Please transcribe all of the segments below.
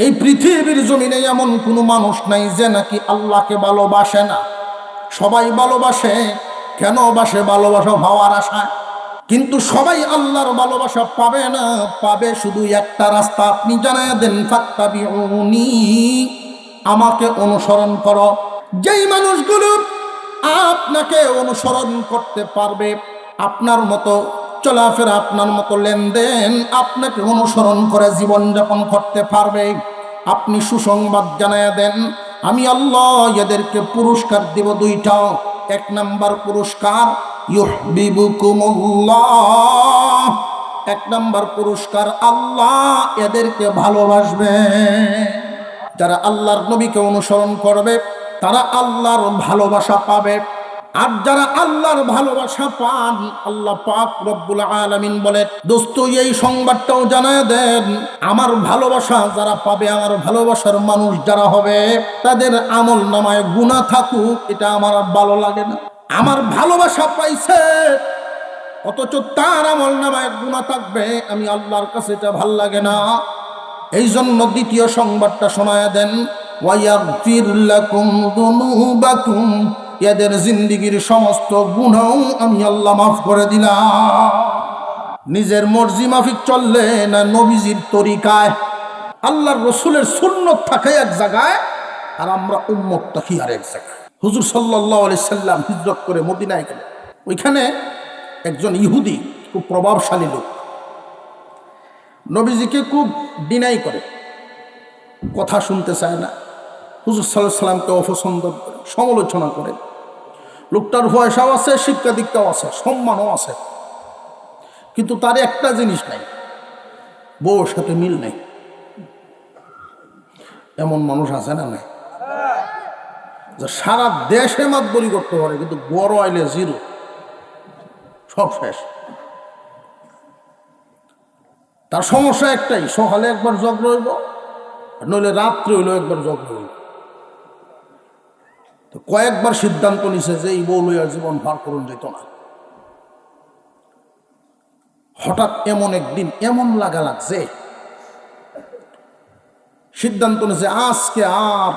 এই পৃথিবীর জমিনে এমন কোনো মানুষ নাই যে নাকি আল্লাহকে ভালোবাসে না। সবাই ভালোবাসে। কেন বাসে? ভালোবাসা পাওয়ার আশায়। কিন্তু সবাই আল্লাহর ভালোবাসা পাবে না। পাবে শুধু একটা রাস্তা। আপনি জানায় দেন, ফাত্তাবিউনি, আমাকে অনুসরণ করো। যেই মানুষগুলো আপনাকে অনুসরণ করতে পারবে, আপনার মতো চলাফেরা, আপনার মতো লেনদেন, আপনাকে অনুসরণ করে জীবনযাপন করতে পারবে, আপনি সুসংবাদ জানায় দেন, আমি আল্লাহ এদেরকে পুরস্কার দিব দুইটা। এক নাম্বার পুরস্কার, ইউহিব্বুকুমুল্লাহ। এক নাম্বার পুরস্কার, আল্লাহ এদেরকে ভালোবাসবে। যারা আল্লাহর নবীকে অনুসরণ করবে তারা আল্লাহর ভালোবাসা পাবে। আর যারা আল্লাহর ভালোবাসা পান, আল্লাহ পাক রব্বুল আলামিন বলে, দোস্ত এই সংবাদটাও জানায় দেন, আমার ভালোবাসা যারা পাবে, আমার ভালোবাসার মানুষ যারা হবে, তাদের আমল নামায় গুনাহ থাকুক, এটা আমার ভালো লাগে না। আমার ভালোবাসা পাইছে অথচ তার আমল নামায় গুনাহ থাকবে, আমি আল্লাহর কাছে এটা ভাল লাগে না। এই জন্য দ্বিতীয় সংবাদটা শোনায় দেন, ওয়ায়াগফির লাকুম যুনুবাকুম, এদের জিন্দেগীর সমস্ত গুনাহ আমি আল্লাহ মাফ করে দিলাম। নিজের মর্জি মাফিক চললে না নবীজির তরিকায়, আল্লাহর রাসূলের সুন্নাত থাকে এক জায়গায়, আর আমরা উম্মত থাকি আর এক জায়গায়। হুজুর সাল্লাল্লাহু আলাইহি সাল্লাম হিজরত করে মদিনায় গেলেন। ওইখানে একজন ইহুদি, খুব প্রভাবশালী লোক, নবীজিকে খুব ডিনাই করে, কথা শুনতে চায় না, হুজুর সাল্লাল্লাহু আলাইহি সাল্লামকে অপছন্দ করে, সমালোচনা করে। লোকটার পয়সাও আছে, শিক্ষা দীক্ষাও আছে, সম্মানও আছে, কিন্তু তার একটা জিনিস নাই, বউর সাথে মিল নেই। এমন মানুষ আছে না? নাই? যে সারা দেশে মাতবরি করতে পারে, কিন্তু বড় আইলে জিরো, সব শেষ। তার সমস্যা একটাই, সকালে একবার ঝগড়া হইব, নইলে রাত্রে হইলেও একবার ঝগড়া হইব। তো কয়েকবার সিদ্ধান্ত নিছে যে এই বউ লইয়া জীবন পার করুন যেত না। হঠাৎ এমন একদিন এমন লাগছে, সিদ্ধান্ত নিছে আজকে আর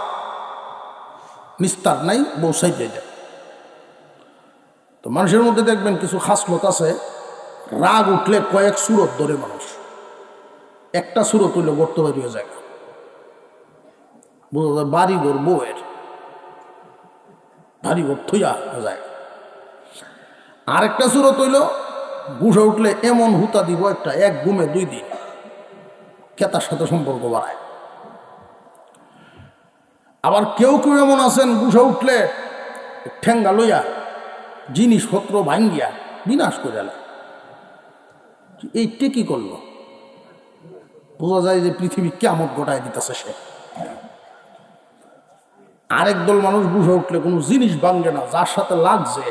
নিস্তার নাই, বউ সাইডে যায়। তো মানুষের মধ্যে দেখবেন কিছু খাসলত আছে, রাগ উঠলে কয়েক সুরত ধরে মানুষ, একটা সুরত হইলে গর্ত বেরিয়ে যায়, বোঝা যায় বাড়িঘর বউয়ের, বাড়িঘর থইয়া যায়। আরেকটা সুরত হইল বুঝে উঠলে এমন হুতা দিব একটা, এক ঘুমে 2 দিন কেতার সাথে সম্পর্ক বাড়ায়। আবার কেউ কেউ এমন আছেন, বুঝে উঠলে ঠেঙ্গা লইয়া জিনিসপত্র ভাঙ্গিয়া বিনাশ করে এলা। এইটা কি করলো? বোঝা যায় যে পৃথিবী কিয়ামত ঘটায় দিতেছে সে। আরেক দল মানুষ বুঝে উঠলে কোনো জিনিস ভাঙ্গে না, যার সাথে লাগছে,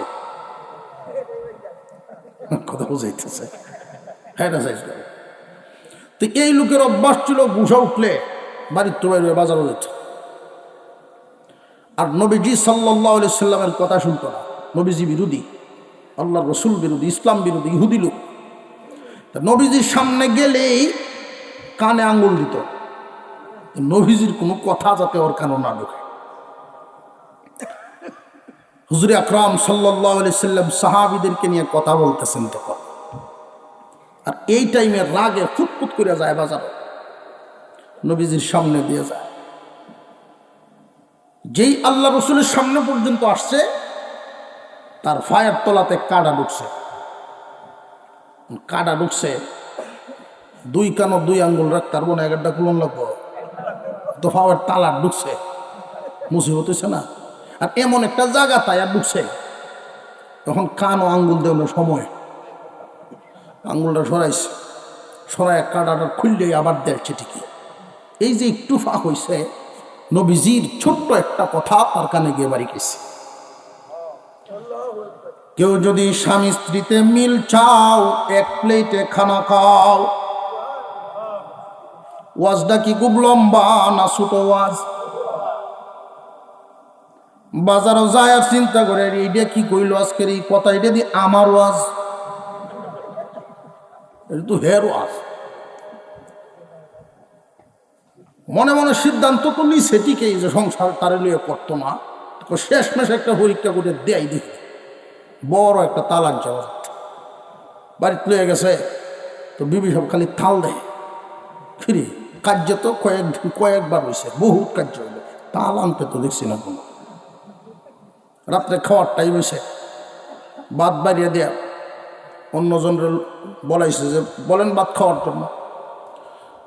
কথা বুঝাইতেছে, হ্যাঁ না? তো এই লোকের অভ্যাস ছিল বুঝে উঠলে বাড়ির তো বাইরে বাজারও যেত, আর নবীজি সাল্লাল্লাহু আলাইহি সাল্লামের কথা শুনতো না। নবীজি বিরোধী, আল্লাহর রাসূল বিরোধী, ইসলাম বিরোধী, ইহুদি লোক। তা নবীজির সামনে গেলেই কানে আঙ্গুল দিত, নবীজির কোনো কথা যাতে ওর কানে না ঢোকে। হুজুর আকরাম সাল্লাল্লাহু আলাইহি সাল্লাম সাহাবীদেরকে নিয়ে কথা বলতেছেন তখন, আর এই টাইমে রাগে ফুটফুট করে যায় বাজারে, নবীজির সামনে দিয়ে যায়। যেই আল্লাহ রসুলের সামনে পর্যন্ত আসছে, তার ফায়ের তলাতে কাঁটা ঢুকছে। কাঁটা ঢুকছে, 2 কানো 2 আঙ্গুল রাখতে পারবো না, একটা কুলন লাগবো, তো ফাওয়ার তালা ঢুকছে, মুসিবত হইছে না? আর এমন একটা জায়গা তাই আর ঢুকছে, তখন কান ও আঙ্গুল দেওয়ার সময় আঙ্গুলটা সরাইছে, সরাই কাঁটাটা খুললে আবার দেখছে ঠিকই। এই যে একটু ফাঁক হয়েছে, নবীজির ছোট্ট একটা কথা তার কানে গিয়ে বাড়ি গেছে। কেউ যদি স্বামী স্ত্রীতে মিল চাও, এক প্লেটে খানা খাও। ওয়াজটা কি খুব লম্বা না ছোট ওয়াজ? বাজারও যায় আর চিন্তা করে, এইটা কি কইল আজকের এই কথা, এটা দিয়ে আমার ওয়াজ, এটা তো হের ওয়াজ। মনে মনে সিদ্ধান্ত তো নিছে ঠিকই যে সংসার তারে লিয়ে করতো না, তো শেষ মাসে একটা পরীক্ষা করে দেয় দেখি বড় একটা তালাক যাওয়া বাড়িতে লয়ে গেছে। তো বিবি সব খালি থাল দেয় ফিরি কার্য তো কয়েকবার হয়েছে, বহুত কার্য হইল, তাল আনতে তো দেখছি না কোনো। রাত্রে খাওয়ার টাইম হয়েছে, ভাত বাড়িয়ে দেয়া অন্যজনের বলাইছে যে বলেন ভাত খাওয়ার জন্য।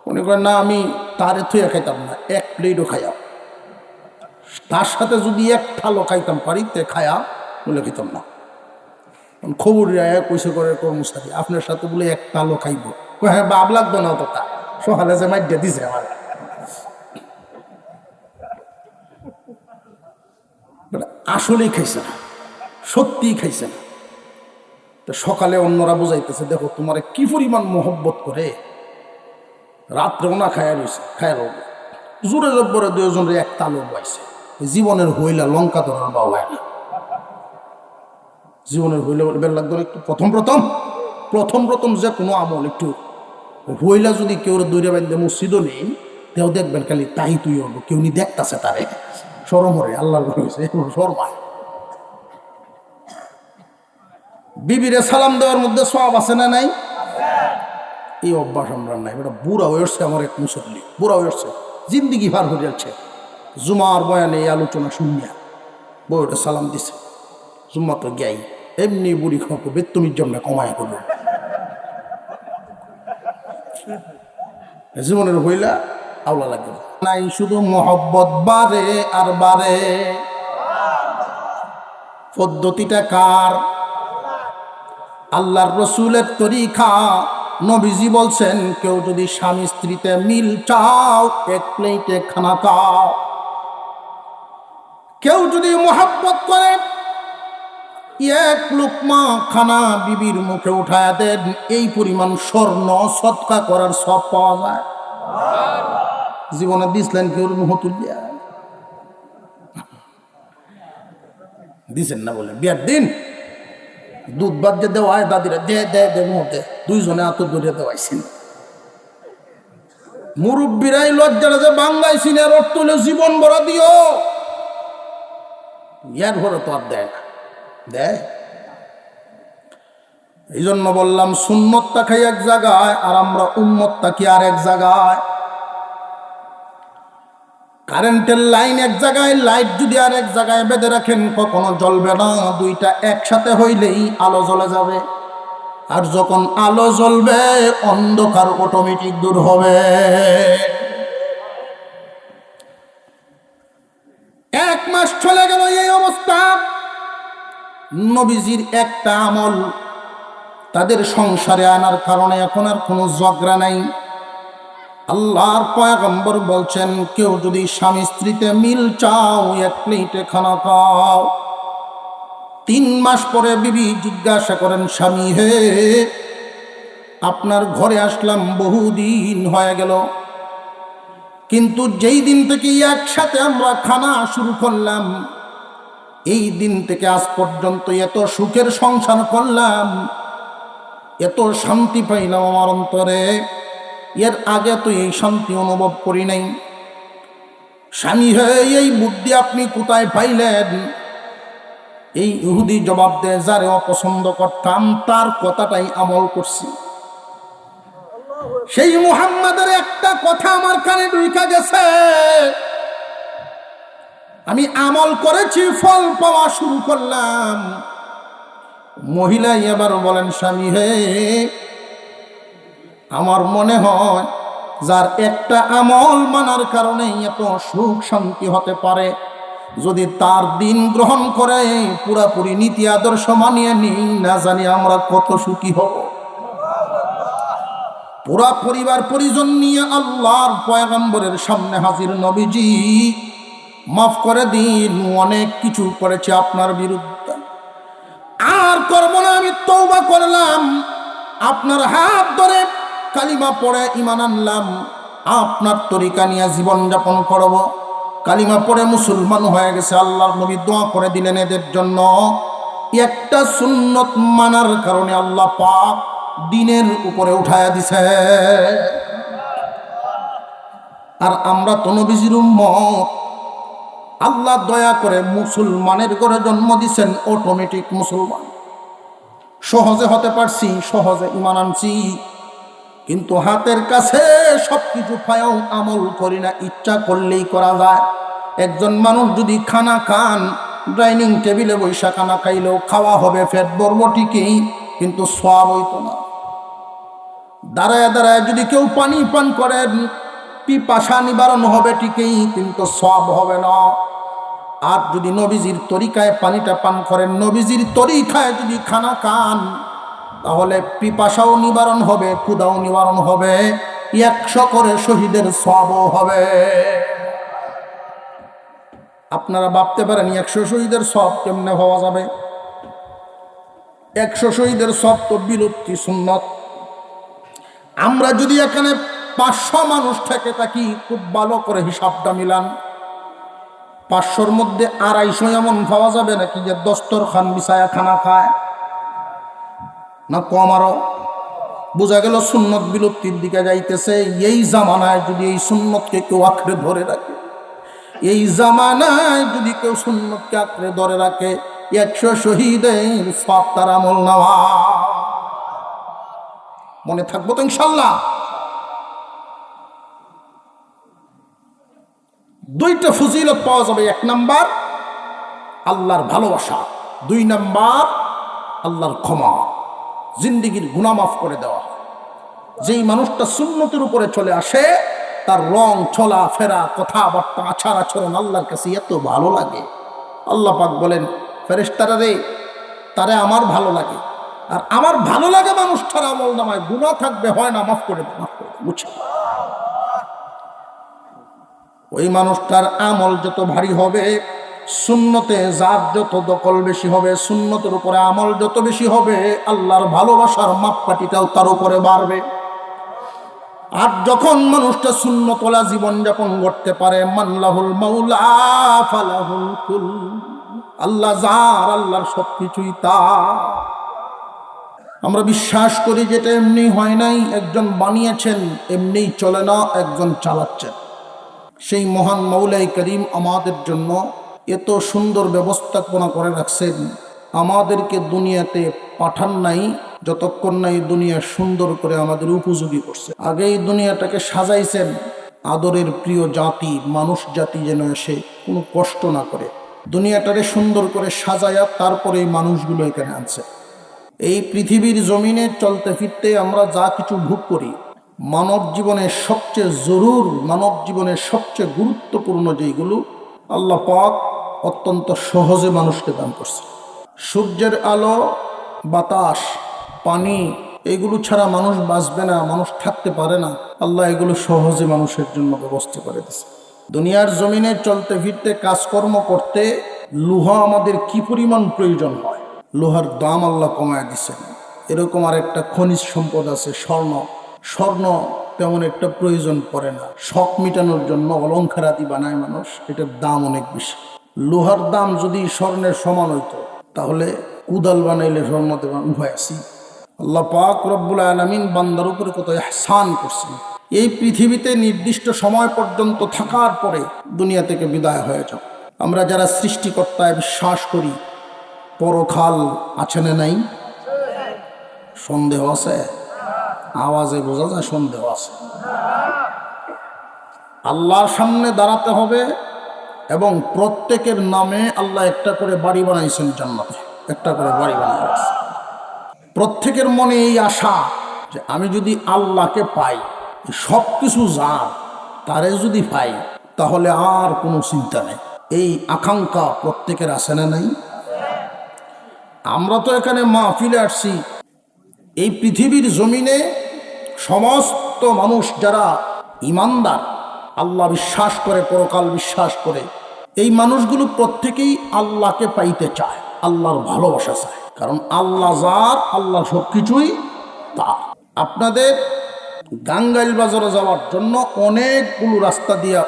উনি করেন না আমি তারে থুয়ে খাইতাম না, এক প্লেটও খাইয়া, তার সাথে যদি এক থালো খাইতাম বাড়িতে খায়া বলে খাইতাম না। খবর কইসে করে কর্মচারী আপনার সাথে বলে এক তালো খাইব, হ্যাঁ বাব লাগতো না তো তা সকালে যে মাইডা দিছে আমার। আসলেই খাইছে না, সত্যিই খাইছে না। তো সকালে অন্যরা বুঝাইতেছে দেখো তোমার কি পরিমাণ মোহব্বত করে, রাত্রেও না খায়া রয়েছে, খায়া রোগ জোরে জব্বরে দুজনের এক তালো পাইছে। জীবনের হইলা লঙ্কা ধরার বা হয় না, জীবনের হইলে বের লাগতো একটু প্রথম প্রথম যে কোনো আমল একটু হইলা যদি কেউ দৈরে বান্ধে মসজিদও নেই তেও দেখবেন খালি তাই তুই হবো, কেউ নি দেখতেছে তারে সরম হরে আল্লাহর হয়েছে শর্মা। বিবিরে সালাম দেওয়ার মধ্যে সব আছে না নাই? এই অভ্যাস আমরা নাই। এটা বুড়া হয়ে উঠছে আমার এক মুসল্লি, বুড়া হয়ে উঠছে, জিন্দিগি পার হয়ে যাচ্ছে, জুমার বয়ানে এই আলোচনা শুনিয়া বউটা সালাম দিছে, জুম্মা তো গাই এমনি বুড়ি খাওয়া বেতুমির জন্য কমায় করবে জীবনের হইলা আওলা লাগবে নাই। শুধু মোহব্বত বারে আর বারে, পদ্ধতিটা কার? আল্লাহর রসুলের তরিকা। নবীজি বলছেন কেউ যদি স্বামী স্ত্রীতে মিল চাও এক প্লেটে খানা খাও। কেউ যদি মোহব্বত করে এক লুকমা খানা বিবির মুখে উঠায় দেন, এই পরিমাণ স্বর্ণ সৎকা করার সব পাওয়া যায়। জীবনে দিছিলেন কেউ মুহ তুলিয়া দিছেন না বলে বিয়ার দিন দুধ বাদ দিয়ে দেওয়া হয় দাদিরা দে দে দে মুহূর্তে দুইজনে এত দূরে দেওয়াইছেন। মুরব্বীরাই লজ্জাটা যে বাঙ্গাইছেন এর অর্থ হলে জীবন ভরা দিও, ইয়ার ভরে তো আর দেয় না, দেয়। এই জন্য বললাম সুন্নতটা খাই এক জায়গায় আর আমরা উম্মতটা কি আর এক জায়গায়। কারেন্টের লাইন এক জায়গায়, লাইট যদি আর এক জায়গায় বেঁধে রাখেন কখনো জ্বলবে না, দুইটা একসাথে হইলেই আলো জ্বলে যাবে। আর যখন আলো জ্বলবে অন্ধকার অটোমেটিক দূর হবে। এক মাস চলে গেল এই অবস্থা। নবীজির একটা আমল তাদের সংসারে আনার কারণে এখন আর কোনো ঝগড়া নাই। আল্লাহর পয়গম্বর বলছেন কেউ যদি স্বামী স্ত্রীতে মিল চাও এক প্লেটে খানা খাও। 3 মাস পরে বিবি জিজ্ঞাসা করেন স্বামী হে আপনার ঘরে আসলাম বহুদিন হয়ে গেল, কিন্তু যেই দিন থেকে একসাথে আমরা খানা শুরু করলাম এই দিন থেকে আজ পর্যন্ত এত সুখের সংসার করলাম, এত শান্তি পাইলাম আমার অন্তরে, এর আগে তো এই শান্তি অনুভব করি নাই। স্বামী হয়ে এই বুদ্ধি আপনি কোথায় পাইলেন? এই ইহুদি জবাব দেয় যারে অপছন্দ করতাম তার কথাটাই আমল করছি। সেই মুহাম্মাদের একটা কথা আমার কানে ঢুকে গেছে, আমি আমল করেছি, ফল পাওয়া শুরু করলাম। মহিলা এবার বলেন স্বামী হে আমার মনে হয় যার একটা আমল মানার কারণে এত সুখ শান্তি হতে পারে, যদি তার দিন গ্রহণ করে পুরাপুরি নীতি আদর্শ মানিয়ে নিই, না জানি আমরা কত সুখী হব। পুরা পরিবার পরিজন নিয়ে আল্লাহর পয়গম্বরের সামনে হাজির। নবীজি মাফ করে দিন, অনেক কিছু করেছে আপনার বিরুদ্ধে, আর করব না, আমি তওবা করলাম, আপনার হাত ধরে কালিমা পড়ে ঈমান আনলাম, আপনার তরিকা নিয়ে জীবন যাপন করব। কালিমা পড়ে মুসলমান হয়ে গেছে। আল্লাহর নবী দোয়া করে দিলেন এদের জন্য। একটা সুন্নত মানার কারণে আল্লাহ পাক দিনের উপরে উঠায়া দিছে। আর আমরা তো নবীজির উম্মত। আল্লাহ দয়া করে মুসলমানের ঘরে জন্ম দিছেন, অটোমেটিক মুসলমান। সহজে হতে পারছি, সহজে ঈমান আনছি, কিন্তু হাতের কাছে সবকিছু পায়ও আমল করি না। ইচ্ছা করলেই করা যায়। একজন মানুষ যদি খানা খান, ডাইনিং টেবিলে বৈশা খানা খাইলেও খাওয়া হবে, পেট ভরব ঠিকই, কিন্তু সওয়াব হইতো না। দাঁড়ায় দাঁড়ায় যদি কেউ পানি পান করেন, পিপাসা নিবারণ হবে ঠিকই, কিন্তু সওয়াব হবে না। আর যদি নবীজির তরিকায় পানিটা পান করেন, নবীজির তরিকায় যদি খানা খান, তাহলে পিপাসাও নিবারণ হবে, ক্ষুধাও নিবারণ হবে, 100 করে শহীদের সওয়াবও হবে। আপনারা ভাবতে পারেন 100 শহীদের সওয়াব কেমনে হওয়া যাবে? 100 শহীদের সওয়াব তো বিলুপ্তি সুন্নত। আমরা যদি এখানে 500 মানুষ থেকে থাকি, খুব ভালো করে হিসাবটা মিলান। 500-র মধ্যে 250 এমন পাওয়া যাবে নাকি যে দস্তরখান বিছায়া খানা খায়? না কম আরো? বোঝা গেল সুন্নত বিলুপ্তির দিকে যাইতেছে। এই জামানায় যদি এই সুন্নতকে কেউ আঁকড়ে ধরে রাখে, এই জামানায় যদি কেউ সুন্নতকে আঁকড়ে ধরে রাখে, 100 শহীদের সওয়াব তার আমল নেওয়া। মনে থাকবো তো ইনশাল্লাহ? 2টা ফজিলত পাওয়া যাবে। 1 নাম্বার আল্লাহর ভালোবাসা, 2 নাম্বার আল্লাহর ক্ষমা, জিন্দেগির গুনাহ মাফ করে দেওয়া। যেই মানুষটা সুন্নতের উপরে চলে আসে, তার রং, চলা ফেরা, কথাবার্তা, আচার আচরণ আল্লাহর কাছে এত ভালো লাগে। আল্লাহ পাক বলেন, ফেরেশতারা রে, তারে আমার ভালো লাগে। আর আমার ভালো লাগে মানুষটার আমল নামায় গুনাহ থাকবে, হয় না, মাফ করে দেয়, মাফ করে দেয়, বুঝছেন? ওই মানুষটার আমল যত ভারী হবে, সুন্নতে যার যত দখল বেশি হবে, সুন্নতের উপরে আমল যত বেশি হবে, আল্লাহর ভালোবাসার মাপকাঠিটাও তার উপরে বাড়বে। আর যখন মানুষটা সুন্নতওয়ালা জীবনযাপন করতে পারে, মানলাহুল মাওলা ফালাহুল কুল, আল্লাহ যার, আল্লাহর সবকিছুই তার। আমরা বিশ্বাস করি যেটা এমনি হয় নাই, একজন বানিয়েছেন, এমনিই চলে না, একজন চালাচ্ছেন। সেই মহান মৌলাই করিম আমাদের জন্য এত সুন্দর ব্যবস্থাপনা করে রাখছেন। আমাদেরকে দুনিয়াতে পাঠান নাই যতক্ষণ না এই দুনিয়া সুন্দর করে আমাদের উপযোগী করছে। আগে এই দুনিয়াটাকে সাজাইছেন আদরের প্রিয় জাতি, মানুষ জাতি যেন এসে কোনো কষ্ট না করে। দুনিয়াটারে সুন্দর করে সাজায়া তারপরে এই মানুষগুলো এখানে আনছে। এই পৃথিবীর জমিনে চলতে ফিরতে আমরা যা কিছু ভোগ করি, মানব জীবনের সবচেয়ে জরুর, মানব জীবনের সবচেয়ে গুরুত্বপূর্ণ যেগুলো, আল্লাহ পাক অত্যন্ত সহজে মানুষকে দান করছে। সূর্যের আলো, বাতাস, পানি, এগুলো ছাড়া মানুষ বাঁচবে না, মানুষ থাকতে পারে না। আল্লাহ এগুলো সহজে মানুষের জন্য ব্যবস্থা করে দিয়েছে। দুনিয়ার জমিনে চলতে ফিরতে, কাজকর্ম করতে লোহা আমাদের কি পরিমাণ প্রয়োজন হয়, লোহার দাম আল্লাহ কমায় দিচ্ছেন। এরকম আর একটা খনিজ সম্পদ আছে স্বর্ণ। স্বর্ণ তেমন একটা প্রয়োজন পড়ে না, শখ মিটানোর জন্য অলংকার আদি বানায় মানুষ, এটার দাম অনেক বেশি। লোহার দাম যদি স্বর্ণের সমান হইতো, তাহলে কুদাল বানাইলে স্বর্ণ দেওয়ার উভয় আছি। আল্লাহ পাক রব্বুল আলামিন বান্দার উপরে কত ইহসান করছেন। এই পৃথিবীতে নির্দিষ্ট সময় পর্যন্ত থাকার পরে দুনিয়া থেকে বিদায় হয়ে যাও। আমরা যারা সৃষ্টিকর্তায় বিশ্বাস করি, পরকাল আছে না নাই? সন্দেহ আছে? আওয়াজে বোঝা যায় সন্দেহ আছে। আল্লাহর সামনে দাঁড়াতে হবে এবং প্রত্যেকের নামে আল্লাহ একটা করে বাড়ি বানাইছেন জান্নাতে, একটা করে বাড়ি বানাইছেন। প্রত্যেকের মনে এই আশা যে আমি যদি আল্লাহকে পাই, সব কিছু যার, তারে যদি পাই, তাহলে আর কোনো চিন্তা নেই। এই আকাঙ্ক্ষা প্রত্যেকের আছে না নাই? আমরা তো এখানে মাহফিলে আসছি, এই পৃথিবীর জমিনে সমস্ত মানুষ যারা ইমানদার, আল্লাহ বিশ্বাস করে, পরকাল বিশ্বাস করে, এই মানুষগুলো প্রত্যেকেই আল্লাহকে পাইতে চায়, আল্লাহর ভালোবাসা চায়। কারণ আল্লাহ যার, আল্লাহ সব কিছুই তার। আপনাদের গাঙ্গাইল বাজারে যাওয়ার জন্য অনেকগুলো রাস্তা দিয়া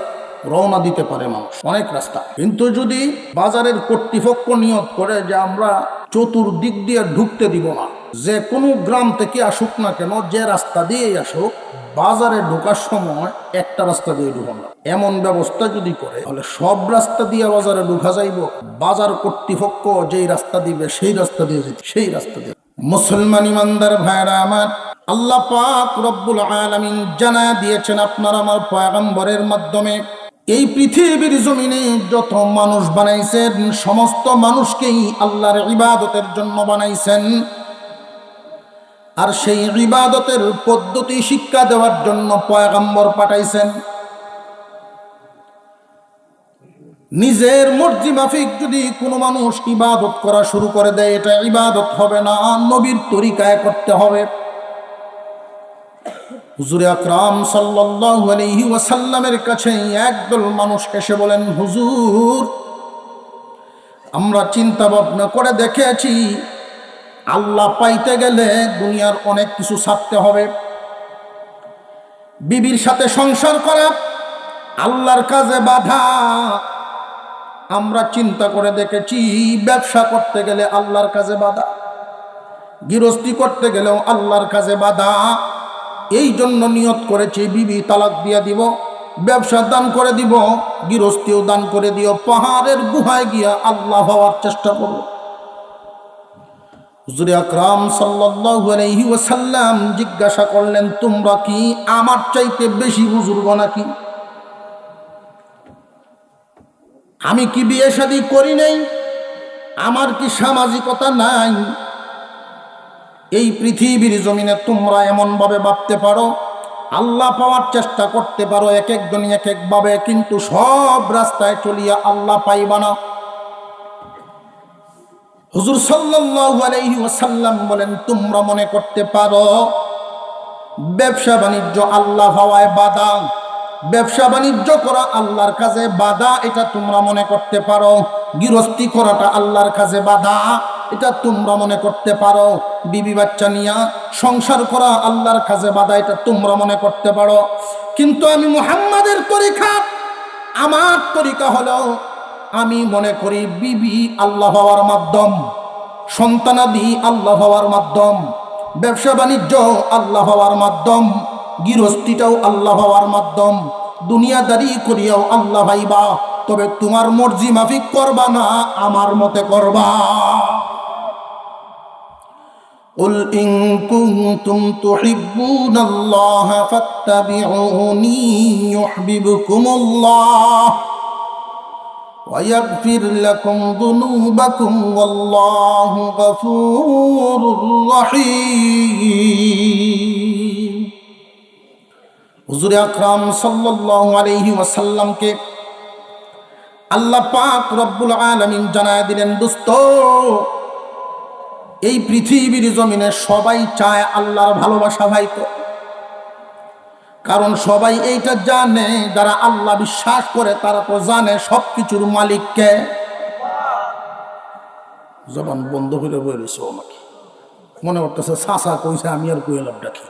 রওনা দিতে পারে মানুষ, অনেক রাস্তা। কিন্তু যদি বাজারের কর্তৃপক্ষ নিয়ত করে যে আমরা চতুর্দিক দিয়ে ঢুকতে দিব না, যে কোনো গ্রাম থেকে আসুক না কেন, যে রাস্তা দিয়েই আসুক, বাজারে ঢোকার সময় একটা রাস্তা দিয়ে ঢুকান না। এমন ব্যবস্থা যদি করে তাহলে সব রাস্তা দিয়ে বাজারে ঢুকা যাইব, বাজার কর্তৃপক্ষ যেই রাস্তা দিবে সেই রাস্তা দিয়ে যেতে, সেই রাস্তা দিয়ে। মুসলমান ইমানদার ভাইরা আমার, আল্লাহ পাক রব্বুল আলামিন জানায়া দিয়েছেন আপনার আমার পয়গম্বরের মাধ্যমে, এই পৃথিবীর জমিনে যত মানুষ বানাইছেন সমস্ত মানুষকেই আল্লাহর ইবাদতের জন্য বানাইছেন, আর সেই ইবাদতের পদ্ধতি শিক্ষা দেওয়ার জন্য পয়গম্বর পাঠাইছেন। নিজের মর্জি মাফিক যদি কোনো মানুষ ইবাদত করা শুরু করে দেয়, এটা ইবাদত হবে না, নবীর তরিকায় করতে হবে। হুজুর আকরাম সাল্লাল্লাহু আলাইহি ওয়াসাল্লামের কাছে একদল মানুষ এসে বলেন, হুজুর, আমরা চিন্তা ভাবনা করে দেখেছি, আল্লাহ পাইতে গেলে দুনিয়ার অনেক কিছু ছাড়তে হবে। বিবির সাথে সংসার করা আল্লাহর কাজে বাধা। আমরা চিন্তা করে দেখেছি, ব্যবসা করতে গেলে আল্লাহর কাজে বাধা, গৃহস্থী করতে গেলেও আল্লাহর কাজে বাধা। এই জন্য নিয়ত করেছি, বিবি তালাক দিয়ে দিব, ব্যবসা দান করে দিব, গৃহস্থীও দান করে দিও, পাহাড়ের গুহায় গিয়া আল্লাহ হওয়ার চেষ্টা করব। হুজুর আকরাম সাল্লাল্লাহু আলাইহি ওয়াসাল্লাম জিজ্ঞাসা করলেন, তোমরা কি আমার চাইতে বেশি বুজুর্গ নাকি? আমি কি বিয়ে শাদী করি নাই? আমার কি সামাজিকতা নাই? এই পৃথিবীর জমিনে তোমরা এমন ভাবে ভাবতে পারো, আল্লাহ পাওয়ার চেষ্টা করতে পারো এক একজন এক এক ভাবে, কিন্তু সব রাস্তায় চলিয়া আল্লাহ পাইবা না। হুজুর সাল্লাল্লাহু আলাইহি ওয়াসাল্লাম বলেন, তোমরা মনে করতে পারো ব্যবসা বাণিজ্য আল্লাহ হওয়ায় বাধা, ব্যবসা বাণিজ্য করা আল্লাহর কাজে বাধা, এটা তোমরা মনে করতে পারো। গৃহস্থী করাটা আল্লাহর কাজে বাধা, এটা তোমরা মনে করতে পারো। বিবি বাচ্চা নিয়া সংসার করা আল্লাহর কাজে বাধা, এটা তোমরা মনে করতে পারো। কিন্তু আমি মুহাম্মাদের তরিকা, আমার তরিকা হলো, আমি মনে করি বিবি আল্লাহ হওয়ার মাধ্যম, সন্তানাদি আল্লাহ হওয়ার মাধ্যম, ব্যবসা বাণিজ্য আল্লাহ হওয়ার মাধ্যম, গৃহস্থীটাও আল্লাহ হওয়ার মাধ্যম। দুনিয়াদারি করিয়াও আল্লাহ ভাইবা, তবে তোমার মর্জি মাফিক করবা না, আমার মতে করবা। قل إن كنتم تحبون الله فاتبعوني يحببكم الله ويغفر لكم ذنوبكم والله غفور رحيم। হুজুর আকরাম সাল্লাল্লাহু আলাইহি ওয়াসাল্লামকে আল্লাহ পাক রব্বুল আলামিন জানায় দিলেন, দোস্ত, এই পৃথিবীর জমিনে সবাই চায় আল্লাহর ভালোবাসা পাইতো, কারণ সবাই এইটা জানে, যারা আল্লাহ বিশ্বাস করে তারা তো জানে সবকিছুর মালিককে। জবান বন্ধ করে বলেছে, আমাকে মনে করতেছে চাচা কইছে, আমি আর কইলাম ডাকি,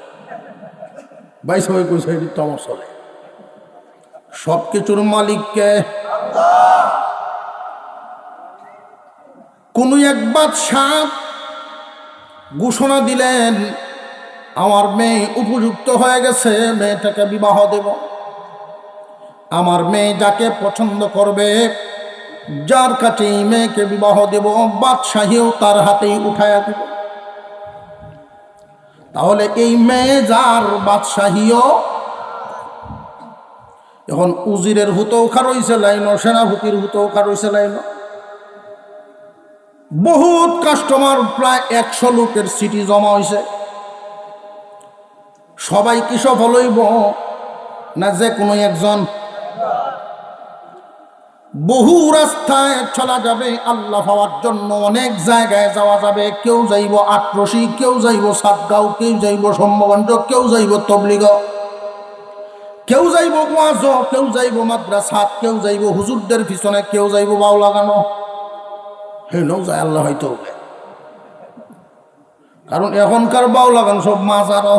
ভাই সবাই কইছে, এটি তো আমার চলে। সবকিছুর মালিককে। কোন এক বাদশাহ ঘোষণা দিলেন, আমার মেয়ে উপযুক্ত হয়ে গেছে, মেয়েটাকে বিবাহ দেব। আমার মেয়ে যাকে পছন্দ করবে, যার কাছে মেয়েকে বিবাহ দেব, বাদশাহীও তার হাতেই উঠায়া দেব। তাহলে এই মেয়ে যার, বাদশাহীও। এখন উজিরের হুতো খারইছে লাইন, সেনাপতির হুতো খারইছে লাইন, বহুত কাস্টমার, প্রায় 100 লোকের সিটি জমা হয়েছে। সবাই কি সফল হইব না যে কোনো একজন? বহু রাস্তায় চলা যাবে আল্লাহ পাওয়ার জন্য, অনেক জায়গায় যাওয়া যাবে। কেউ যাইব আটরশি, কেউ যাইব সাতগাঁও, কেউ যাইব সম্ভবন্ত, কেউ যাইব তবলিগ, কেউ যাইব ওয়াজ, কেউ যাইব মাদ্রাসাত, কেউ যাইব হুজুরদের পিছনে, কেউ যাইব বাউ লাগানো। হেনও যায় আল্লাহ হয়তো, কারণ এখনকার বাউ লাগানো সব মাজারও।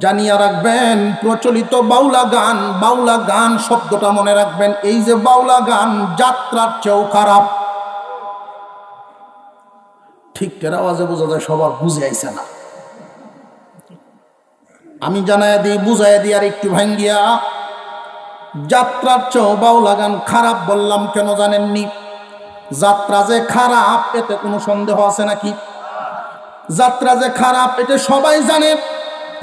জানিয়া রাখবেন, প্রচলিত বাউলা গান, বাউলা গান শব্দটা মনে রাখবেন, এই যে বাউলা গান যাত্রার চেয়েও খারাপ। ঠিক আওয়াজে বোঝা যায় সবার বুঝে আইছে না। আমি জানায় দিই, বুঝাই দিই আর একটু ভাঙ্গিয়া। যাত্রার চেয়েও বাউলা গান খারাপ বললাম কেন জানেননি? যাত্রা যে খারাপ এতে কোনো সন্দেহ আছে নাকি? যাত্রা যে খারাপ এটা সবাই জানে,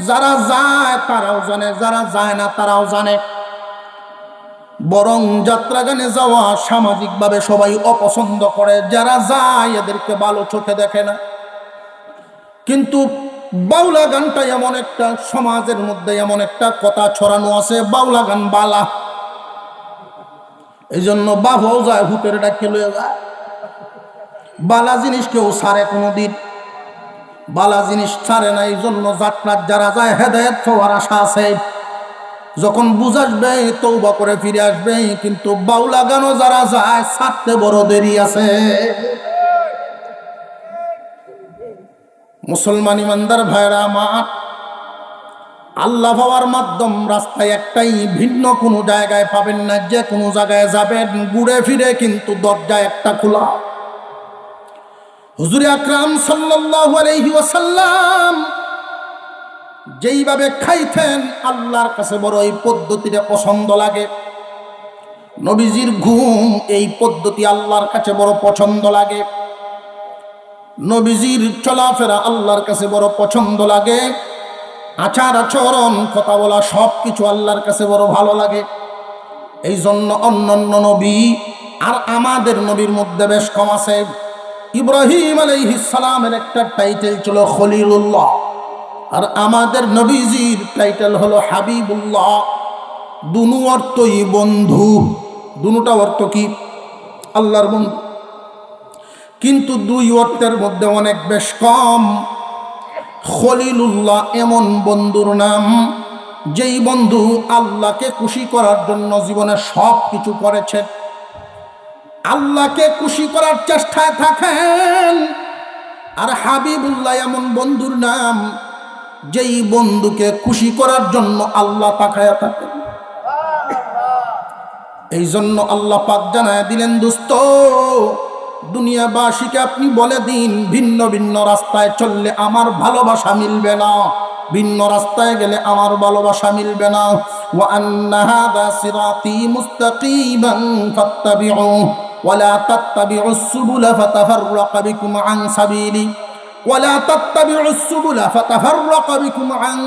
যারা যায় তারাও জানে, যারা যায় না তারাও জানে। বরং যাত্রা গানে যাওয়া সামাজিকভাবে সবাই অপছন্দ করে, যারা যায় এদেরকে ভালো চোখে দেখে না। কিন্তু বাউলা গানটা এমন একটা, সমাজের মধ্যে এমন একটা কথা ছড়ানো আছে, বাউলা গান বালা। এই জন্য বাবাও যায়, হুতের ডাকে লয়ে যায়। বালা জিনিস কেউ ছাড়ে কোনোদিন? বালা জিনিস ছাড়ে না। এই জন্য যাত্রার যারা যায় হেদায়েত হওয়ার আশা আছে, যখন বুঝাসবে তওবা করে ফিরে আসবে। কিন্তু বাউলা গানও যারা যায় ছাড়তে বড় দেরি আছে। মুসলমান ইমানদার ভাইরা আমার, আল্লাহ পাওয়ার মাধ্যম রাস্তায় একটাই, ভিন্ন কোনো জায়গায় পাবেন না। যে কোনো জায়গায় যাবেন ঘুরে ফিরে কিন্তু দরজা একটা খোলা। হুজুর আকরাম সাল্লাল্লাহু আলাইহি ওয়াসাল্লাম যেইভাবে খাইতেন আল্লাহর কাছে বড় এই পদ্ধতিটা পছন্দ লাগে। নবীজির ঘুম, এই পদ্ধতি আল্লাহর কাছে বড় পছন্দ লাগে। নবীজির চলাফেরা আল্লাহর কাছে বড় পছন্দ লাগে। আচার আচরণ, কথা বলা, সব কিছু আল্লাহর কাছে বড় ভালো লাগে। এই জন্য অন্যান্য নবী আর আমাদের নবীর মধ্যে বেশ কম আছে। ইব্রাহিম আলাইহিস সালামের একটা টাইটেল ছিল খলিলুল্লাহ, আর আমাদের নবীজির টাইটেল হলো হাবিবুল্লাহ। দুনো অর্থই বন্ধু, দুটা অর্থ কি? আল্লাহর বন্ধু। কিন্তু দুই অর্থের মধ্যে অনেক বেশ কম। খলিলুল্লাহ এমন বন্ধুর নাম যেই বন্ধু আল্লাহকে খুশি করার জন্য জীবনে সব কিছু করেছেন, আল্লাহকে খুশি করার চেষ্টায় থাকেন। আর হাবিবুল্লাহ এমন বন্ধুর নাম যেই বন্ধুকে খুশি করার জন্য আল্লাহ তাকায়া থাকেন। এই জন্য আল্লাহ পাক জানায় দিলেন, দোস্ত দুনিয়াবাসীকে আপনি বলে দিন, ভিন্ন ভিন্ন রাস্তায় চললে আমার ভালোবাসা মিলবে না, ভিন্ন রাস্তায় গেলে আমার ভালোবাসা মিলবে না। ওয়া আন্না হাযা সিরাতী মুস্তাকীমান ফাত্তাবিউহু ওয়া লা তাত্তাবিউস সুবুলা ফাতাফাররাকা বিকুম আন সাবিলি ওয়া লা তাত্তাবিউস সুবুলা ফাতাফাররাকা বিকুম আন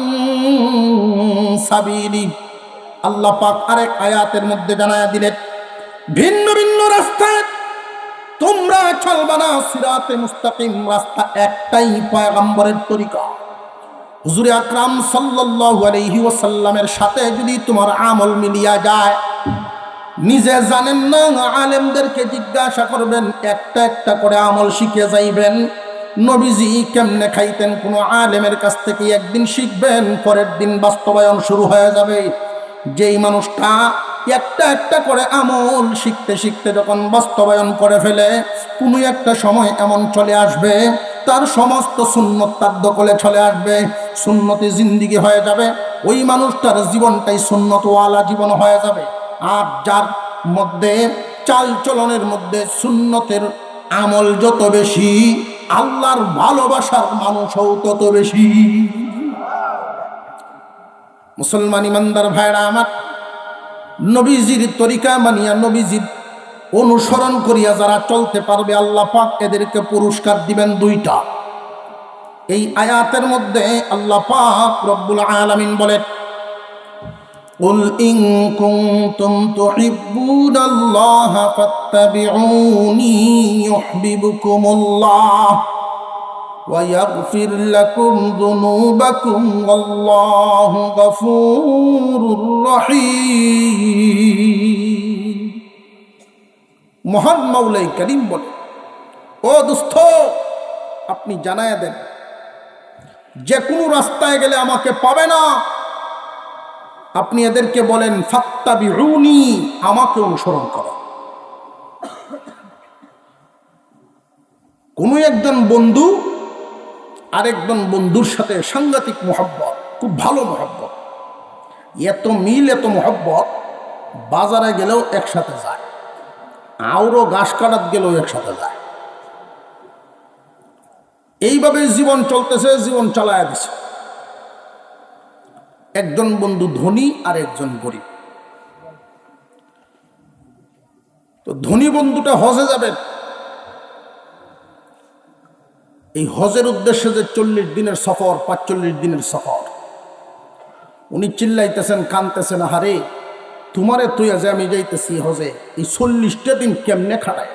সাবিলি। আল্লাহ পাক আরেক আয়াতের মধ্যে জানায়া দিলেন, ভিন্ন ভিন্ন রাস্তায় তোমরা চলবা না, সিরাতে মুস্তাকিম রাস্তা একটাই, পয়গম্বরের তরিকা। হুজুর আকরাম সাল্লাল্লাহু আলাইহি ওয়াসাল্লামের সাথে যদি তোমার আমল মিলিয়া যায়, নিজে জানেন না, আলেমদেরকে জিজ্ঞাসা করবেন, একটা একটা করে আমল শিখে যাইবেন। নবীজি কেমনে খাইতেন কোনো আলেমের কাছ থেকে একদিন শিখবেন, পরের দিন বাস্তবায়ন শুরু হয়ে যাবে। যেই মানুষটা একটা একটা করে আমল শিখতে শিখতে যখন বাস্তবায়ন করে ফেলে, কোনো একটা সময় এমন চলে আসবে তার সমস্ত সুন্নত তার দখলে চলে আসবে, সুন্নতি জিন্দিগি হয়ে যাবে। ওই মানুষটার জীবনটাই সুন্নতওয়ালা জীবন হয়ে যাবে। আর যার মধ্যে চাল চলনের মধ্যে সুন্নতের আমল যত বেশি, আল্লাহর ভালোবাসার মানুষও তত বেশি। মুসলমান ইমানদার ভাইরা আমার, নবীজির তরিকা মানিয়া, নবীজির অনুসরণ করিয়া যারা চলতে পারবে, আল্লাহ পাক এদেরকে পুরস্কার দিবেন দুইটা। এই আয়াতের মধ্যে আল্লাহ পাক রব্বুল আলামিন বলেন, কুল ইন কুনতুম তুহিব্বুনাল্লাহা ফাত্তাবিউনি ইউহিব্বুকুমুল্লাহ ওয়া ইয়াগফির লাকুম যুনুবাকুম ওয়াল্লাহু গফুরুর রহিম। মহান মাওলাই করিম বলে, ও দোস্ত আপনি জানায়া দেন, যে কোনো রাস্তায় গেলে আমাকে পাবে না। আপনি এদেরকে বলেন ফাত্তাবিউনি, আমাকে অনুসরণ করো। কোন একজন বন্ধু আরেকজন বন্ধুর সাথে সাংঘাতিক মোহাব্বত, খুব ভালো মোহাব্বত, এত মিল, এত মোহাব্বত, বাজারে গেলেও একসাথে যায়, আউরো ঘাস কাটাত গেলেও একসাথে যায়। এইভাবে জীবন চলতেছে, জীবন চালায়া দিছে। একজন বন্ধু ধনী আর একজন গরিব। তো ধনী বন্ধুটা হজে যাবেন। এই হজের উদ্দেশ্যে যে 40 দিনের সফর, 45 দিনের সফর, উনি চিল্লাইতেছেন, কানতেছেন, হারে তোমারে তুই যে আমি যাইতেছি হজে, এই 40টা দিন কেমনে খাড়ায়।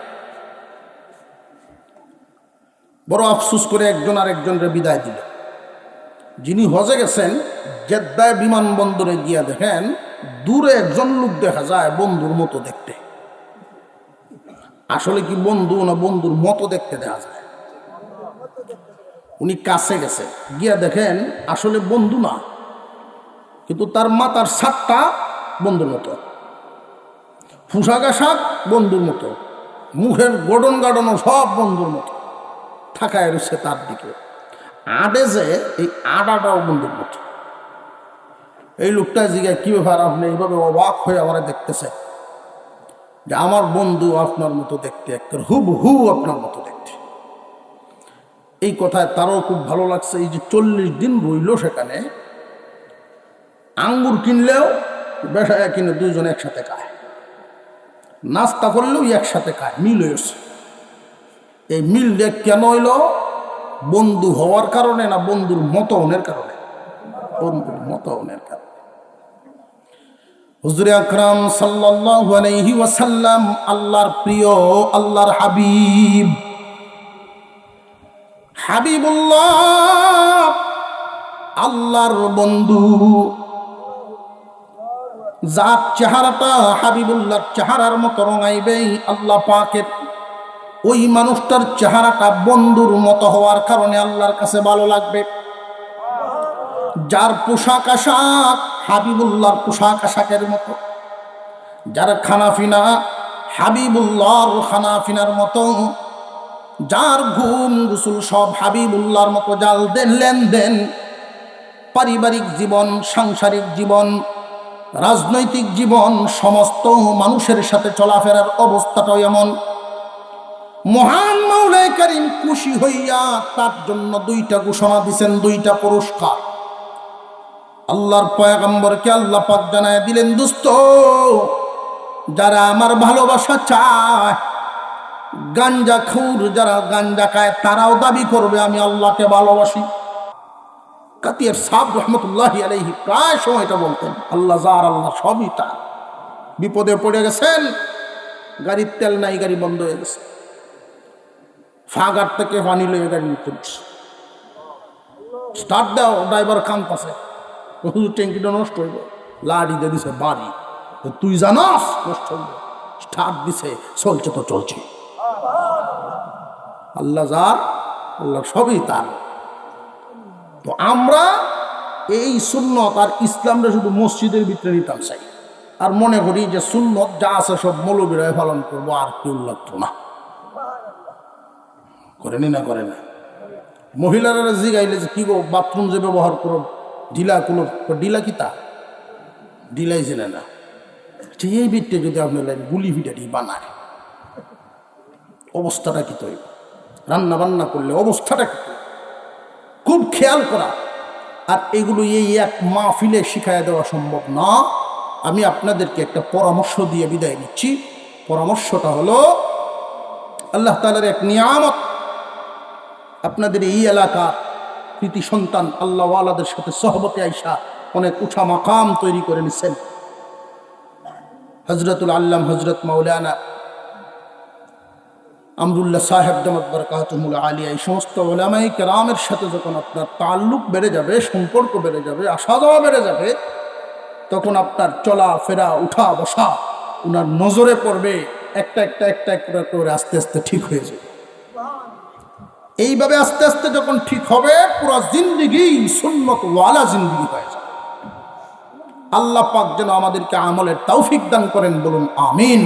বড় আফসুস করে একজন আরেকজনরে বিদায় দিল। যিনি হজে গেছেন, জেদ্দায় বিমানবন্দরে গিয়া দেখেন দূরে একজন লোক দেখা যায় বন্ধুর মতো দেখতে। আসলে কি বন্ধু না বন্ধুর মতো দেখতে দেখা যায়? উনি কাছে গেছে, গিয়া দেখেন আসলে বন্ধু না, কিন্তু তার মাথার ছাদটা বন্ধুর মতো, পোশাক আশাক বন্ধুর মতো, মুখের গড়ন গাড়নও সব বন্ধুর মতো, থাকায় রয়েছে তার দিকে। আডে যে এই আডাটাও বন্ধুর মতো। এই লোকটা জিজ্ঞাসা, কি ব্যাপার আপনি এইভাবে অবাক হয়ে আমার দেখতেছে? যে আমার বন্ধু আপনার মতো দেখতে, একটা হুবহু আপনার মতো দেখতে। এই কথায় তারও খুব ভালো লাগছে। এই যে 40 দিন রইল সেখানে, আঙ্গুর কিনলেও বেসায় কিনে দুইজন একসাথে খায়, নাস্তা করলেও একসাথে খায়, মিল হয়েছে। এই মিল দেখ কেন হইল? বন্ধু হওয়ার কারণে না বন্ধুর মতনের কারণে? বন্ধুর মতনের কারণে। হুজুরে আকরাম সাল্লাল্লাহু আলাইহি ওয়াসাল্লাম আল্লাহর প্রিয়, আল্লাহর হাবিব, হাবিবুল্লাহ, আল্লাহর বন্ধু, যার চেহারাটা হাবিবুল্লাহর চেহারার মতো রঙাইবেই আল্লাহ পাকের, ওই মানুষটার চেহারাটা বন্ধুর মতো হওয়ার কারণে আল্লাহর কাছে ভালো লাগবে। যার পোশাক আশাক হাবিবুল্লাহর পোশাক আশাকের মতো, যার খানাফিনা হাবিবুল্লাহর খানাফিনার মতো, যার ঘুম গোসল সব হাবিবুল্লাহর মতো, জাল দেন লেনদেন, পারিবারিক জীবন, সাংসারিক জীবন, রাজনৈতিক জীবন, সমস্ত মানুষের সাথে চলাফেরার অবস্থাটাও এমন। মহান মাওলাই কারীম খুশি হইয়া তার জন্য 2টা ঘোষণা দিছেন, 2টা পুরস্কার। আল্লাহর পয়গম্বরকে আল্লাহ পাক জানায় দিলেন, দোস্ত, যারা আমার ভালোবাসা চায়, গাঞ্জা খুর যারা গাঞ্জা খায়, তারাও দাবি করবে আমি আল্লাহকে ভালোবাসি। কাতিয়ার সাহেব রহমতুল্লাহি আলাইহি প্রায় সময়টা বলতেন, আল্লাহ যার, আল্লাহ সবই তার। বিপদে পড়ে গেছেন, গাড়ির তেল নাই, গাড়ি বন্ধ হয়ে গেছে, ফাগার থেকে পানি লয়ে গাড়ি নিতে বসে, স্টার্ট দাও, ড্রাইভার কাঁদতেছে, ট্যাঙ্কিটা নষ্ট হইব, লাড়ি দিয়ে দিছে বাড়ি, তুই জানাস নষ্ট হইব, স্টার্ট দিছে, চলছে তো চলছে। আল্লাহ যার, আল্লাহ সবই তার। তো আমরা এই সুন্নত আর ইসলামটা শুধু মসজিদের ভিতরে নিতাম চাই, আর মনে করি যে সুন্নত যা আছে সব মৌলবীরাই পালন করবো, আর কেউ লাগতো না। করেনি না করে না? মহিলারা জিগাইলে যে কি গো বাথরুম যে ব্যবহার করো ঢিলা, কোনো ঢিলা কি তা ঢিলাই ছিল না, এই বিটে যদি আপনার গুলি ফিটাটি বানায়, অবস্থাটা কি তৈরি? রান্না বান্না করলে অবস্থাটা কি? খুব খেয়াল করা। আর এগুলো এই এক মাহফিলে শিখাইয়া দেওয়া সম্ভব না। আমি আপনাদেরকে একটা পরামর্শ দিয়ে বিদায় নিচ্ছি। পরামর্শটা হলো, আল্লাহ তাআলার এক নিয়ামত, আপনাদের এই এলাকার কৃতি সন্তান আল্লাহ ওয়ালাদের সাথে সহবতে আইসা অনেক উঁচা মাকাম তৈরি করে নিছেন। হজরতুল আল্লাম হজরত মাওলানা আমরুল্লাহ সাহেব দামাত বরকাতুহুল আলিয়া, এই সমস্ত উলামায়ে কেরামের সাথে যখন আপনার তাল্লুক বেড়ে যাবে, সম্পর্ক বেড়ে যাবে, আসা যাওয়া বেড়ে যাবে, তখন আপনার চলা ফেরা, উঠা বসা ওনার নজরে পড়বে, একটা একটা একটা একটা করে আস্তে আস্তে ঠিক হয়ে যাবে। এইভাবে আস্তে আস্তে যখন ঠিক হবে, পুরো জিন্দেগি সুন্নত ওয়ালা জিন্দেগি হয়ে যাবে। আল্লাহ পাক যেন আমাদেরকে আমলের তৌফিক দান করেন, বলুন আমিন।